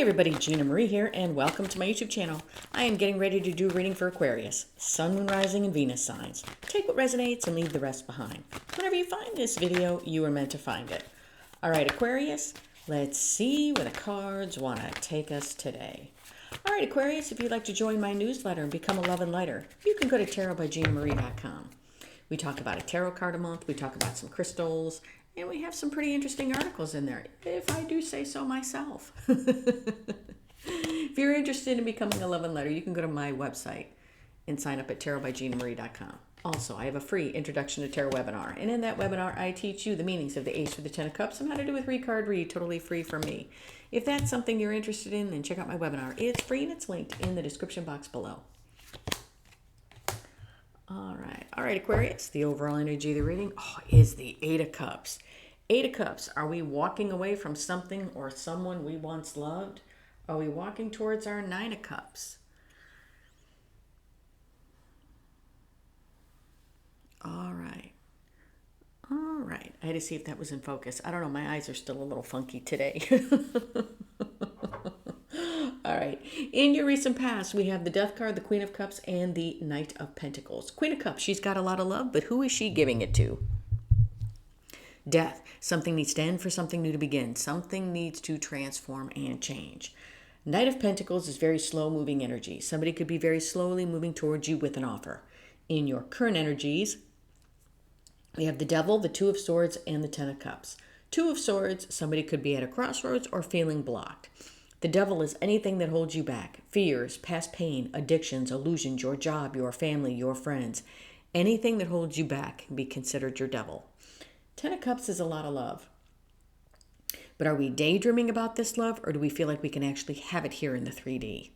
Hey everybody, Gina Marie here, and welcome to my YouTube channel. I am getting ready to do a reading for Aquarius, Sun, Moon, Rising, and Venus signs. Take what resonates and leave the rest behind. Whenever you find this video, you are meant to find it. All right, Aquarius, let's see where the cards want to take us today. All right, Aquarius, if you'd like to join my newsletter and become a love and lighter, you can go to tarotbyginamarie.com. We talk about a tarot card a month, we talk about some crystals, and we have some pretty interesting articles in there, if I do say so myself. If you're interested in becoming a love and letter, you can go to my website and sign up at tarotbyginamarie.com. Also, I have a free Introduction to Tarot webinar. And in that webinar, I teach you the meanings of the Ace or the Ten of Cups and how to do a 3-card read totally free from me. If that's something you're interested in, then check out my webinar. It's free and it's linked in the description box below. All right, Aquarius, the overall energy of the reading is the Eight of Cups. Eight of Cups, are we walking away from something or someone we once loved? Are we walking towards our Nine of Cups? All right. I had to see if that was in focus. I don't know, my eyes are still a little funky today. All right. In your recent past, we have the Death card, the Queen of Cups, and the Knight of Pentacles. Queen of Cups, she's got a lot of love, but who is she giving it to? Death. Something needs to end for something new to begin. Something needs to transform and change. Knight of Pentacles is very slow-moving energy. Somebody could be very slowly moving towards you with an offer. In your current energies, we have the Devil, the Two of Swords, and the Ten of Cups. Two of Swords, somebody could be at a crossroads or feeling blocked. The Devil is anything that holds you back. Fears, past pain, addictions, illusions, your job, your family, your friends. Anything that holds you back can be considered your devil. Ten of Cups is a lot of love. But are we daydreaming about this love, or do we feel like we can actually have it here in the 3D?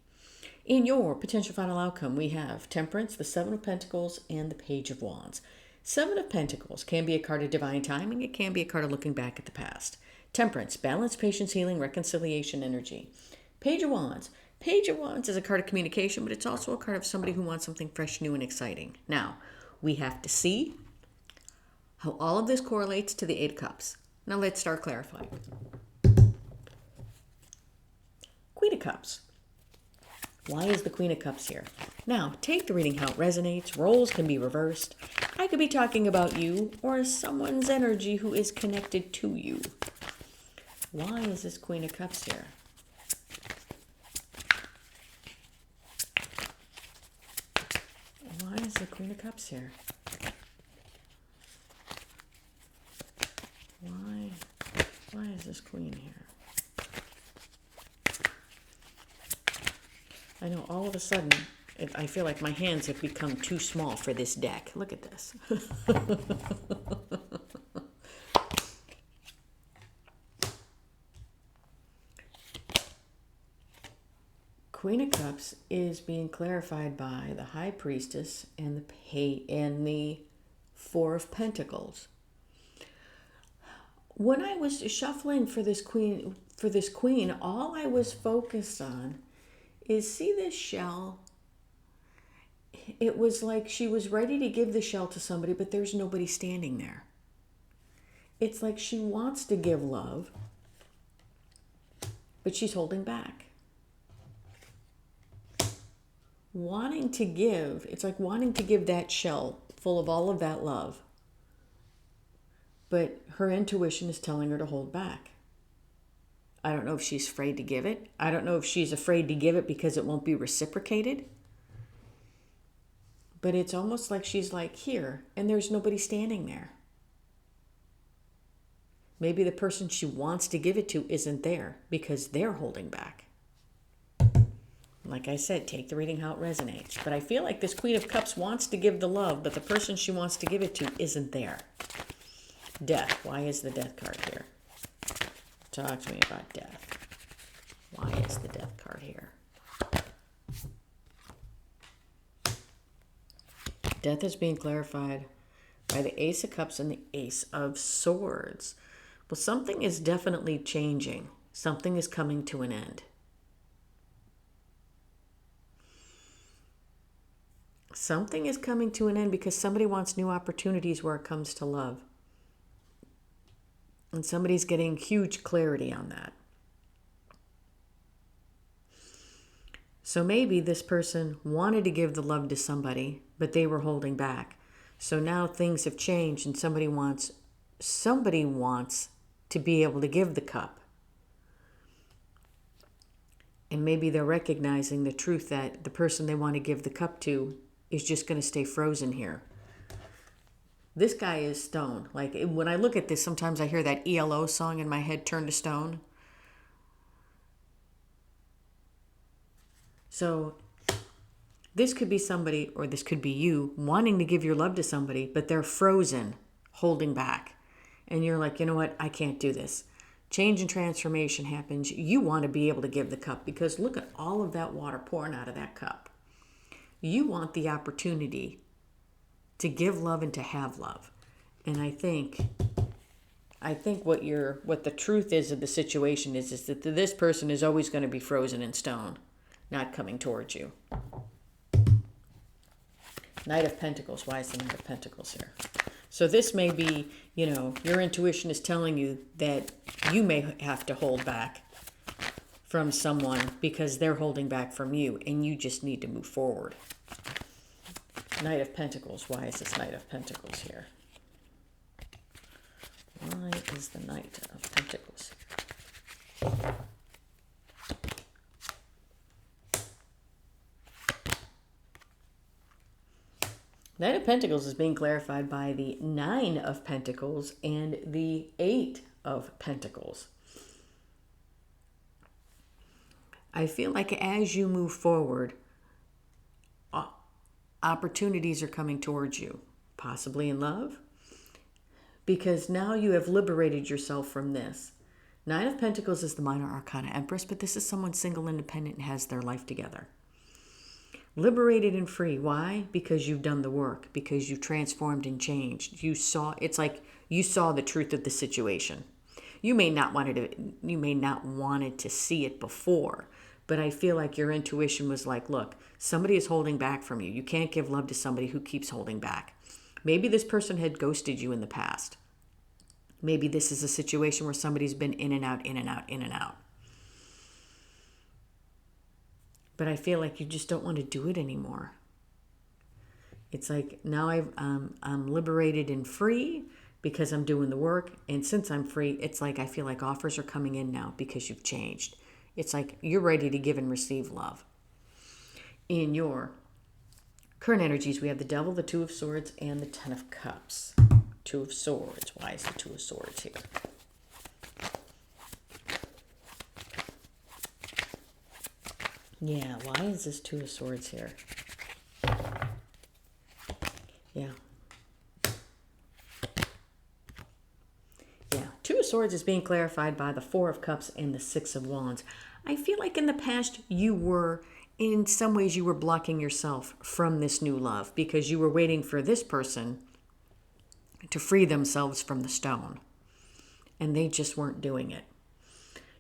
In your potential final outcome, we have Temperance, the Seven of Pentacles, and the Page of Wands. Seven of Pentacles can be a card of divine timing. It can be a card of looking back at the past. Temperance, balance, patience, healing, reconciliation, energy. Page of Wands. Page of Wands is a card of communication, but it's also a card of somebody who wants something fresh, new, and exciting. Now, we have to see how all of this correlates to the Eight of Cups. Now let's start clarifying. Queen of Cups. Why is the Queen of Cups here? Now, take the reading how it resonates. Roles can be reversed. I could be talking about you or someone's energy who is connected to you. Why is this Queen of Cups here? Why is the Queen of Cups here? Why is this Queen here? I know all of a sudden, I feel like my hands have become too small for this deck. Look at this. Queen of Cups is being clarified by the High Priestess and the Four of Pentacles. When I was shuffling for this queen, all I was focused on is, see this shell? It was like she was ready to give the shell to somebody, but there's nobody standing there. It's like she wants to give love, but she's holding back. Wanting to give, it's like wanting to give that shell full of all of that love, but her intuition is telling her to hold back. I don't know if she's afraid to give it. I don't know if she's afraid to give it because it won't be reciprocated. But it's almost like she's like, here, and there's nobody standing there. Maybe the person she wants to give it to isn't there because they're holding back. Like I said, take the reading how it resonates. But I feel like this Queen of Cups wants to give the love, but the person she wants to give it to isn't there. Death. Why is the Death card here? Talk to me about death. Why is the Death card here? Death is being clarified by the Ace of Cups and the Ace of Swords. Well, something is definitely changing. Something is coming to an end. Something is coming to an end because somebody wants new opportunities where it comes to love. And somebody's getting huge clarity on that. So maybe this person wanted to give the love to somebody, but they were holding back. So now things have changed and somebody wants to be able to give the cup. And maybe they're recognizing the truth that the person they want to give the cup to is just going to stay frozen here. This guy is stone. Like when I look at this, sometimes I hear that ELO song in my head, Turn to Stone. So this could be somebody, or this could be you, wanting to give your love to somebody, but they're frozen, holding back. And you're like, you know what? I can't do this. Change and transformation happens. You want to be able to give the cup because look at all of that water pouring out of that cup. You want the opportunity to give love and to have love. And I think what the truth is of the situation is that this person is always going to be frozen in stone, not coming towards you. Knight of Pentacles. Why is the Knight of Pentacles here? So this may be, your intuition is telling you that you may have to hold back from someone because they're holding back from you and you just need to move forward. Knight of Pentacles. Why is this Knight of Pentacles here? Why is the Knight of Pentacles? Knight of Pentacles is being clarified by the Nine of Pentacles and the Eight of Pentacles. I feel like as you move forward, opportunities are coming towards you, possibly in love, because now you have liberated yourself from this. Nine of Pentacles is the minor arcana empress, but this is someone single, independent, and has their life together. Liberated and free. Why? Because you've done the work, because you transformed and changed. It's like you saw the truth of the situation. You may not wanted to see it before, but I feel like your intuition was like, look, somebody is holding back from you. You can't give love to somebody who keeps holding back. Maybe this person had ghosted you in the past. Maybe this is a situation where somebody's been in and out, in and out, in and out. But I feel like you just don't want to do it anymore. It's like now I'm liberated and free because I'm doing the work. And since I'm free, it's like I feel like offers are coming in now because you've changed. It's like you're ready to give and receive love. In your current energies, we have the Devil, the Two of Swords, and the Ten of Cups. Two of Swords. Why is the Two of Swords here? Yeah, why is this Two of Swords here? Yeah. Yeah, Two of Swords is being clarified by the Four of Cups and the Six of Wands. I feel like in the past in some ways you were blocking yourself from this new love because you were waiting for this person to free themselves from the stone. And they just weren't doing it.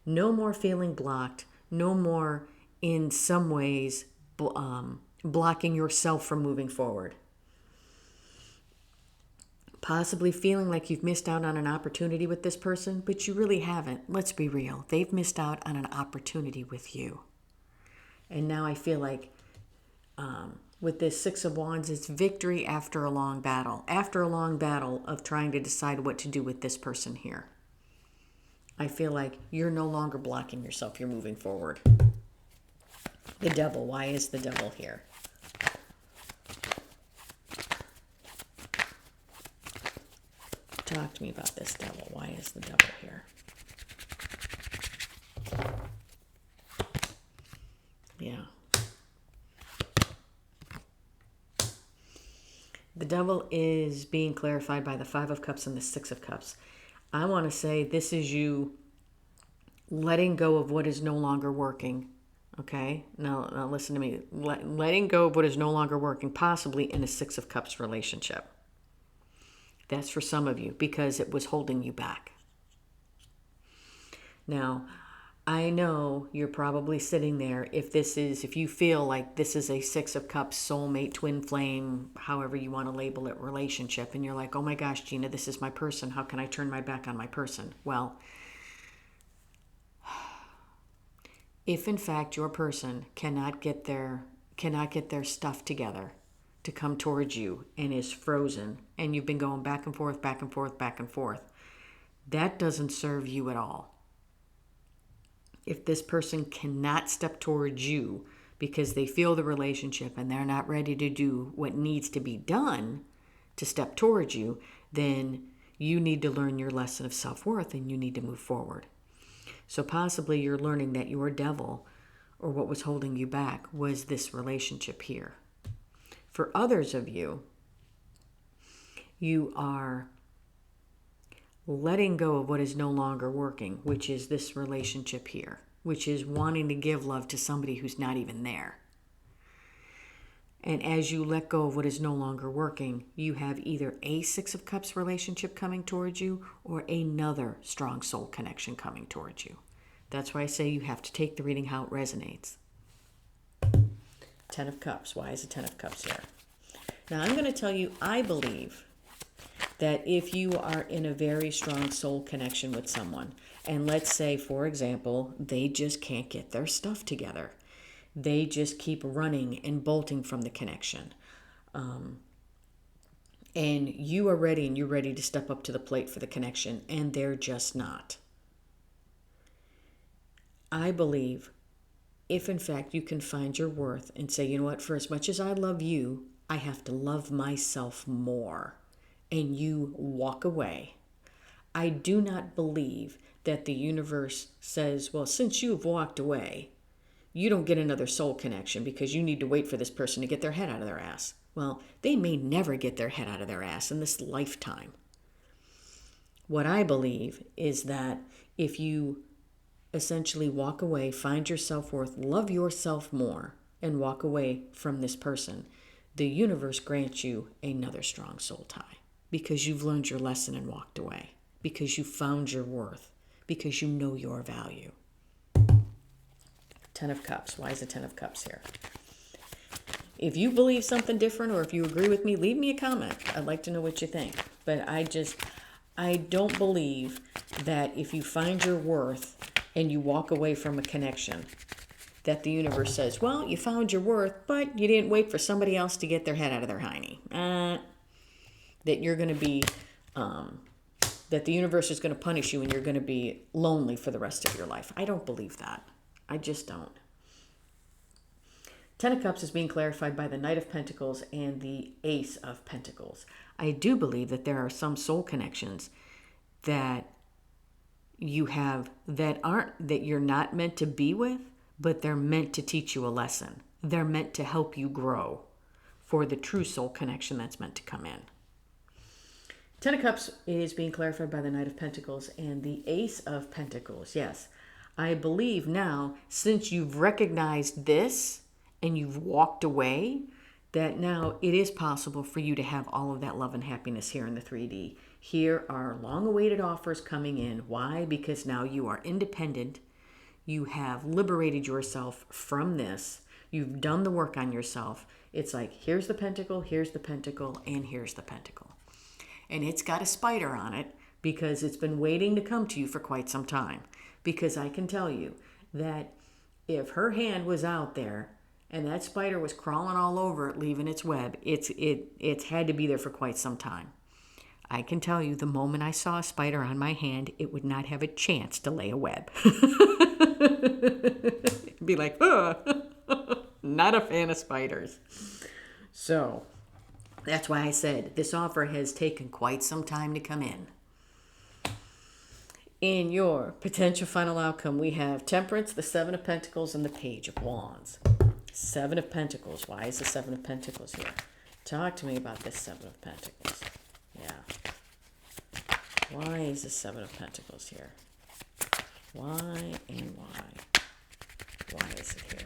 No more feeling blocked. No more, in some ways, blocking yourself from moving forward. Possibly feeling like you've missed out on an opportunity with this person, but you really haven't. Let's be real. They've missed out on an opportunity with you. And now I feel like with this Six of Wands, it's victory after a long battle. After a long battle of trying to decide what to do with this person here. I feel like you're no longer blocking yourself. You're moving forward. The Devil. Why is the Devil here? Talk to me about this Devil. Why is the Devil here? Yeah. The Devil is being clarified by the Five of Cups and the Six of Cups. I want to say this is you letting go of what is no longer working. Okay? Now listen to me. Letting go of what is no longer working, possibly in a Six of Cups relationship. That's for some of you because it was holding you back. Now, I know you're probably sitting there if you feel like this is a Six of Cups, soulmate, twin flame, however you want to label it, relationship, and you're like, oh my gosh, Gina, this is my person. How can I turn my back on my person? Well, If in fact your person cannot get their stuff together to come towards you and is frozen, and you've been going back and forth, back and forth, back and forth, that doesn't serve you at all. If this person cannot step towards you because they feel the relationship and they're not ready to do what needs to be done to step towards you, then you need to learn your lesson of self-worth and you need to move forward. So possibly you're learning that your devil, or what was holding you back, was this relationship here. For others of you, you are letting go of what is no longer working, which is this relationship here, which is wanting to give love to somebody who's not even there. And as you let go of what is no longer working, you have either a Six of Cups relationship coming towards you or another strong soul connection coming towards you. That's why I say you have to take the reading how it resonates. Ten of Cups. Why is the Ten of Cups here? Now I'm going to tell you, I believe that if you are in a very strong soul connection with someone, and let's say, for example, they just can't get their stuff together. They just keep running and bolting from the connection. And you are ready and you're ready to step up to the plate for the connection, and they're just not. I believe if in fact you can find your worth and say, you know what, for as much as I love you, I have to love myself more, and you walk away. I do not believe that the universe says, well, since you've walked away, you don't get another soul connection because you need to wait for this person to get their head out of their ass. Well, they may never get their head out of their ass in this lifetime. What I believe is that if you essentially walk away, find your self-worth, love yourself more, and walk away from this person, the universe grants you another strong soul tie because you've learned your lesson and walked away, because you found your worth, because you know your value. Ten of Cups. Why is the Ten of Cups here? If you believe something different or if you agree with me, leave me a comment. I'd like to know what you think. But I don't believe that if you find your worth and you walk away from a connection, that the universe says, well, you found your worth, but you didn't wait for somebody else to get their head out of their hiney. That you're going to be, that the universe is going to punish you and you're going to be lonely for the rest of your life. I don't believe that. I just don't. Ten of Cups is being clarified by the Knight of Pentacles and the Ace of Pentacles. I do believe that there are some soul connections that you have that you're not meant to be with, but they're meant to teach you a lesson. They're meant to help you grow for the true soul connection that's meant to come in. Ten of Cups is being clarified by the Knight of Pentacles and the Ace of Pentacles. Yes, I believe now, since you've recognized this and you've walked away, that now it is possible for you to have all of that love and happiness here in the 3D. Here are long-awaited offers coming in. Why? Because now you are independent. You have liberated yourself from this. You've done the work on yourself. It's like, here's the pentacle, and here's the pentacle. And it's got a spider on it because it's been waiting to come to you for quite some time. Because I can tell you that if her hand was out there and that spider was crawling all over it, leaving its web, it's had to be there for quite some time. I can tell you the moment I saw a spider on my hand, it would not have a chance to lay a web. It'd be like, not a fan of spiders. So that's why I said this offer has taken quite some time to come in. In your potential final outcome, we have Temperance, the Seven of Pentacles, and the Page of Wands. Seven of Pentacles. Why is the Seven of Pentacles here? Talk to me about this Seven of Pentacles. Yeah. Why is the Seven of Pentacles here? Why and why? Why is it here?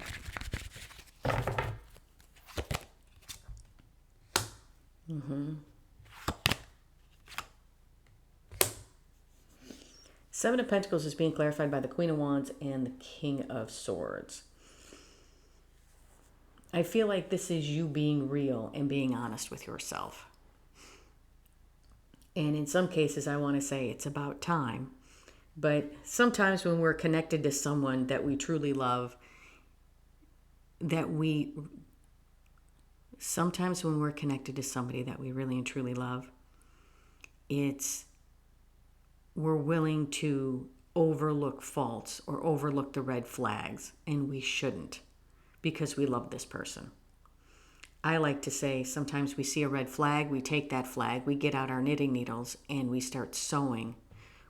Seven of Pentacles is being clarified by the Queen of Wands and the King of Swords. I feel like this is you being real and being honest with yourself. And in some cases, I want to say it's about time But sometimes when we're connected to someone that we truly love, sometimes when we're connected to somebody that we really and truly love, we're willing to overlook faults or overlook the red flags, and we shouldn't, because we love this person. I like to say sometimes we see a red flag, we take that flag, we get out our knitting needles, and we start sewing.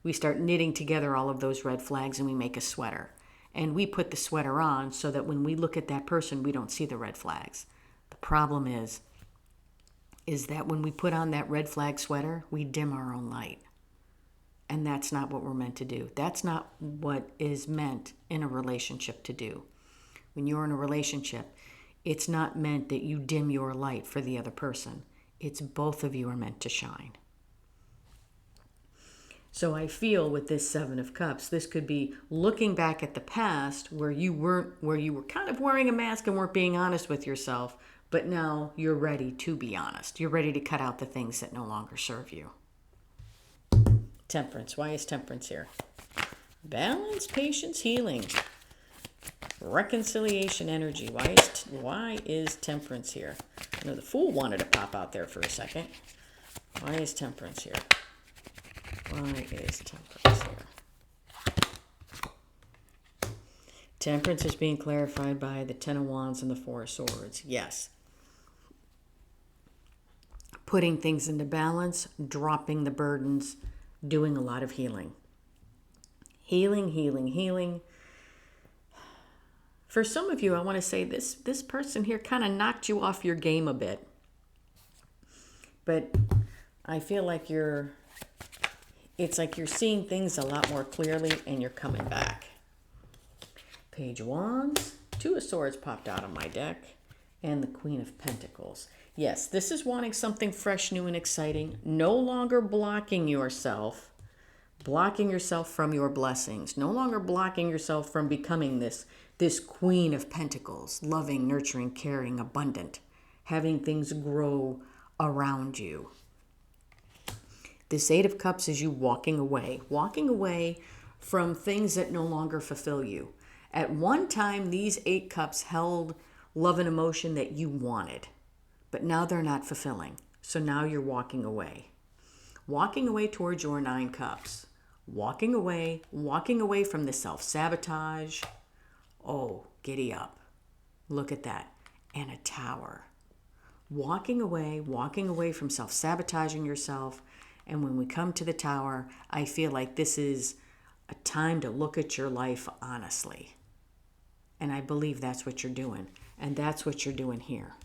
We start knitting together all of those red flags, and we make a sweater. And we put the sweater on so that when we look at that person, we don't see the red flags. The problem is that when we put on that red flag sweater, we dim our own light. And that's not what we're meant to do. That's not what is meant in a relationship to do. When you're in a relationship, it's not meant that you dim your light for the other person. It's both of you are meant to shine. So I feel with this Seven of Cups, this could be looking back at the past where you were kind of wearing a mask and weren't being honest with yourself, but now you're ready to be honest. You're ready to cut out the things that no longer serve you. Temperance. Why is Temperance here? Balance, patience, healing. Reconciliation energy. Why is Temperance here? I know the Fool wanted to pop out there for a second. Why is Temperance here? Why is Temperance here? Temperance is being clarified by the Ten of Wands and the Four of Swords. Yes. Putting things into balance, dropping the burdens, doing a lot of healing. Healing, healing, healing. For some of you, I want to say this person here kind of knocked you off your game a bit. But I feel like it's like you're seeing things a lot more clearly and you're coming back. Page of Wands, Two of Swords popped out of my deck, and the Queen of Pentacles. Yes, this is wanting something fresh, new, and exciting. No longer blocking yourself from your blessings. No longer blocking yourself from becoming this Queen of Pentacles, loving, nurturing, caring, abundant, having things grow around you. This Eight of Cups is you walking away from things that no longer fulfill you. At one time, these 8 cups held love and emotion that you wanted, but now they're not fulfilling. So now you're walking away. Walking away towards your 9 cups. Walking away from the self-sabotage. Oh, giddy up. Look at that. And a Tower. Walking away from self-sabotaging yourself. And when we come to the Tower, I feel like this is a time to look at your life honestly. And I believe that's what you're doing. And that's what you're doing here.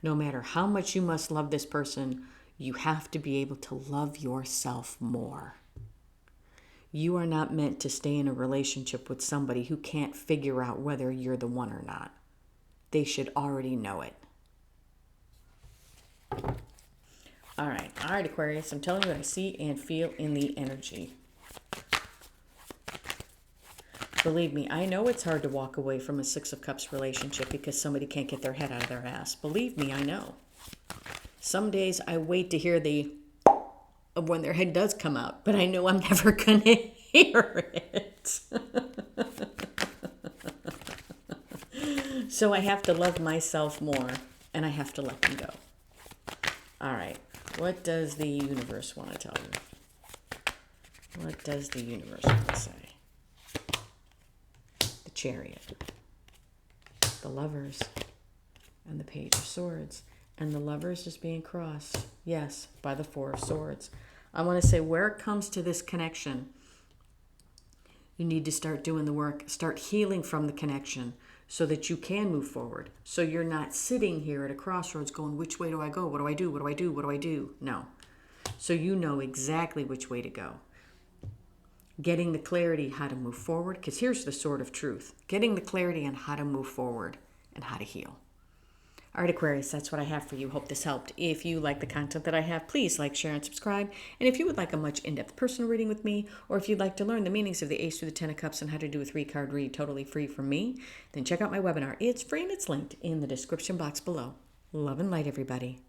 No matter how much you must love this person, you have to be able to love yourself more. You are not meant to stay in a relationship with somebody who can't figure out whether you're the one or not. They should already know it. All right, Aquarius, I'm telling you what I see and feel in the energy. Believe me, I know it's hard to walk away from a Six of Cups relationship because somebody can't get their head out of their ass. Believe me, I know. Some days I wait to hear of when their head does come out, but I know I'm never going to hear it. So I have to love myself more, and I have to let them go. All right, what does the universe want to tell you? What does the universe want to say? The Chariot, the Lovers, and the Page of Swords. And the Lovers is being crossed, yes, by the Four of Swords. I want to say where it comes to this connection, you need to start doing the work, start healing from the connection so that you can move forward. So you're not sitting here at a crossroads going, which way do I go? What do I do? What do I do? What do I do? No. So you know exactly which way to go. Getting the clarity how to move forward, because here's the sword of truth. Getting the clarity on how to move forward and how to heal. All right, Aquarius, that's what I have for you. Hope this helped. If you like the content that I have, please like, share, and subscribe. And if you would like a much in-depth personal reading with me, or if you'd like to learn the meanings of the Ace through the Ten of Cups and how to do a 3-card read totally free from me, then check out my webinar. It's free and it's linked in the description box below. Love and light, everybody.